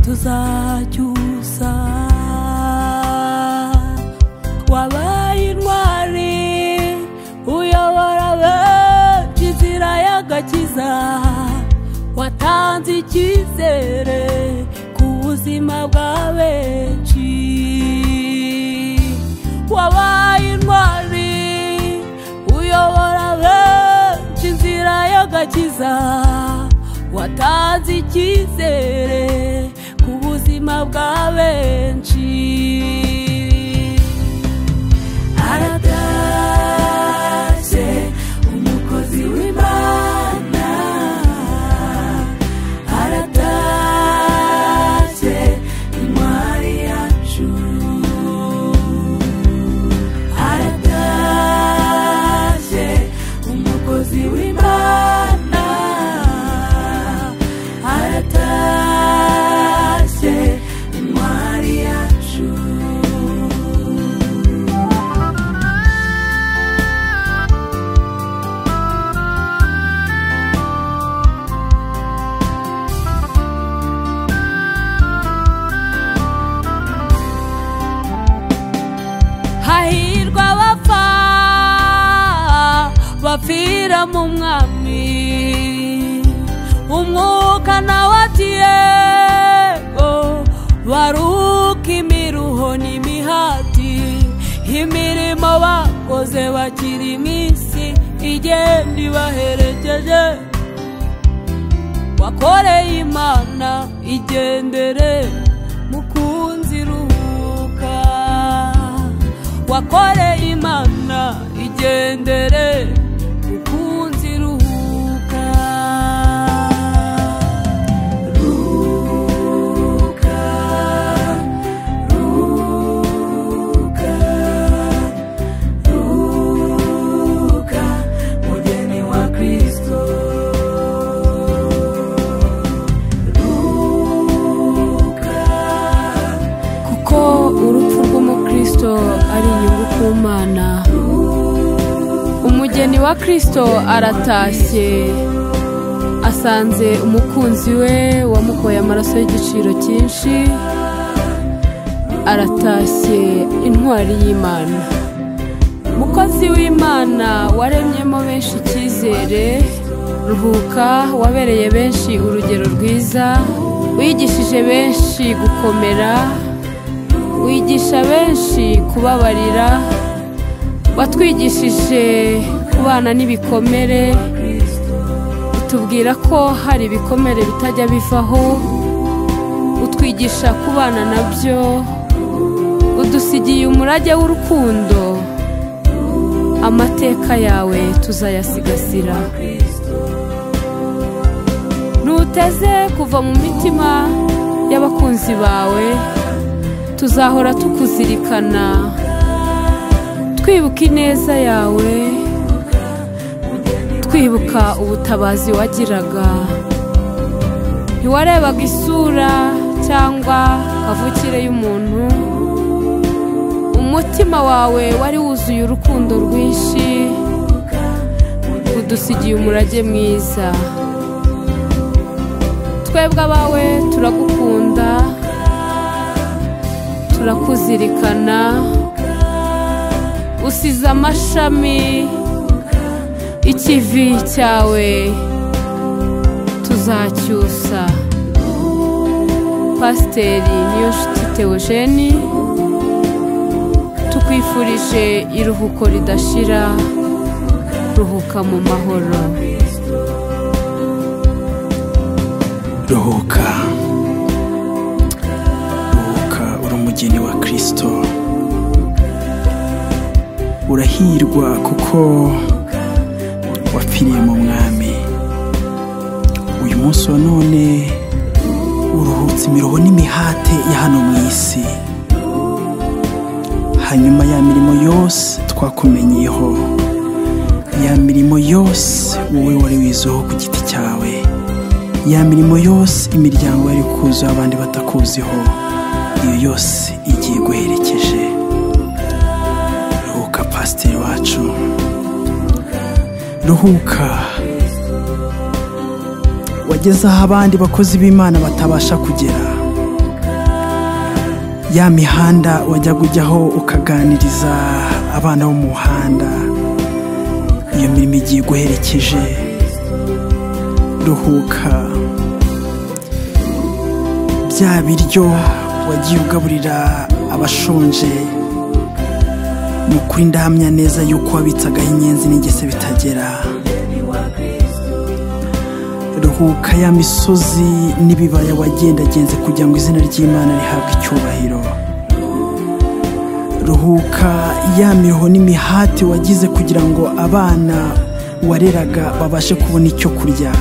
tuzacyusa. Wabaye intwari uyobora benshi inzira y'agakiza, watanze icyizere ku buzima bwa benshi. Wabaye intwari uyobora benshi inzira y'agakiza, watanze icyizere ku buzima bwa benshi. Aratashye umukozi w'Imana, aratashye intwari yacu, aratashye umukozi w'Imana, aratashye intwari yacu. Hahirwa abapfa bapfira mu mwami, umwuka nawe ati yego baruka imiruho n'imihati, imirimo bakoze bakiri iminsi igenda ibaherekeje. Wakoreye Imana igendere mukunzi ruhuka, wakoreye Imana igendere mukunzi ruhuka. Ruhuka, ruhuka, ruhuka mugeni wa Kristo. Ruhuka, kuko urupfu rw'umukristo ari inyungu ku Mana. Umugeni wa Kristo aratashye, asanze umukunzi we wamukoye amaraso y'igiciro cyinshi. Aratashye intwari y'Imana, mukozi w'Imana waremyemo benshi icyizere. Ruhuka, wabereye benshi urugero rwiza, wigishije benshi gukomera, wigisha benshi kubabarira, watwigishije kubana n'ibikomere, utubwira ko hari ibikomere bitajya bivaho, utwigisha kubana nabyo, udusigiye umurage w'urukundo. Amateka yawe tuzayasigasira. Ntuteze kuva mu mitima y'abakunzi bawe, tuzahora tukuzirikana, twibuka ineza yawe, twibuka ubutabazi wagiraga. Ntiwarebaga isura cyangwa kavukire y'umuntu, umutima wawe wari wuzuye urukundo rwinshi, udusigiye umurage mwiza. Twebwe abawe turagukunda, turakuzirikana, usize amashami, ikivi cyawe tuzacyusa. Pasiteri Niyonshuti Theogene, tukwifurije iruhuko ridashira. Ruhuka mu mahoro. Ruhuka, ruhuka, uri umugeni wa Kristo. Urahirwa kuko wapfiriye mu mwami. Uyu munsi wa none uruhutse imiruho n'imihate ya hano mu isi. Hanyuma ya mirimo yose twakumenyeho, ya mirimo yose wowe wari wizeho ku giti cyawe, ya mirimo yose imiryango yari kuza abandi batakuziho, iyo yose igiye guherekeje. Ruhuka pasiteri wacu, ruhuka, wageze aho abandi bakozi b'Imana batabasha kugera. Ya mihanda wajyaga ujyaho ukaganiriza abana bo mu muhanda, iyo mirimo igiye iguherekeje. Ruhuka. Bya biryo wagiye ugaburira abashonje, ni ukuri ndahamya neza yuko wabitsagaho inyenzi n'ingese bitagera. Ruhuka. Ya misozi n'ibibaya wagendagenze kugira ngo izina ry'Imana rihabwe icyubahiro. Ruhuka. Ya miho n'imihati wagize kugira ngo abana wareraga babashe kubona icyo kurya,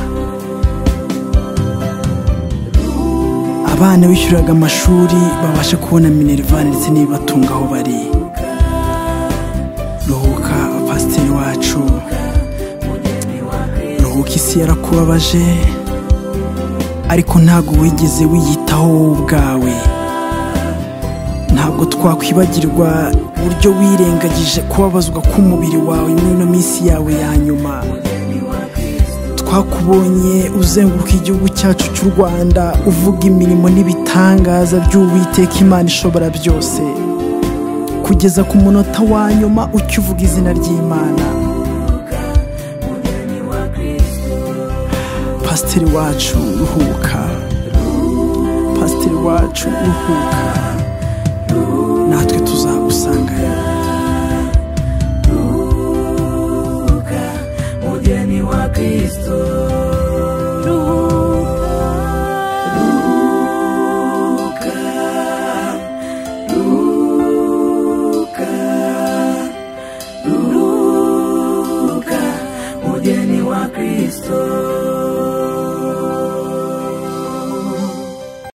abana wishyuraga amashuri babashe kubona minerivane ndetse n'ibibatunga aho bari. Ruhuka pasiteri wacu. Ruhuka. Isi yarakubabaje ariko ntabwo wigeze wiyitaho wowe ubwawe. Ntabwo twakwibagirwa uburyo wirengagije kubabazwa k'umubiri wawe muri ino minsi yawe ya nyuma. Twakubonye uzenguruka igihugu cyacu cy'u Rwanda uvuga imirimo n'ibitangaza by'Uwiteka Imana ishobora byose, kugeza ku munota wa nyuma ukivuga izina ry'Imana. Pasiteri wacu ruhuka. Pasiteri wacu ruhuka. Natwe tuzagusangayo. Ruhuka, mugeni wa Kristo. Ruhuka. Ruhuka. Ruhuka, mugeni wa Kristo.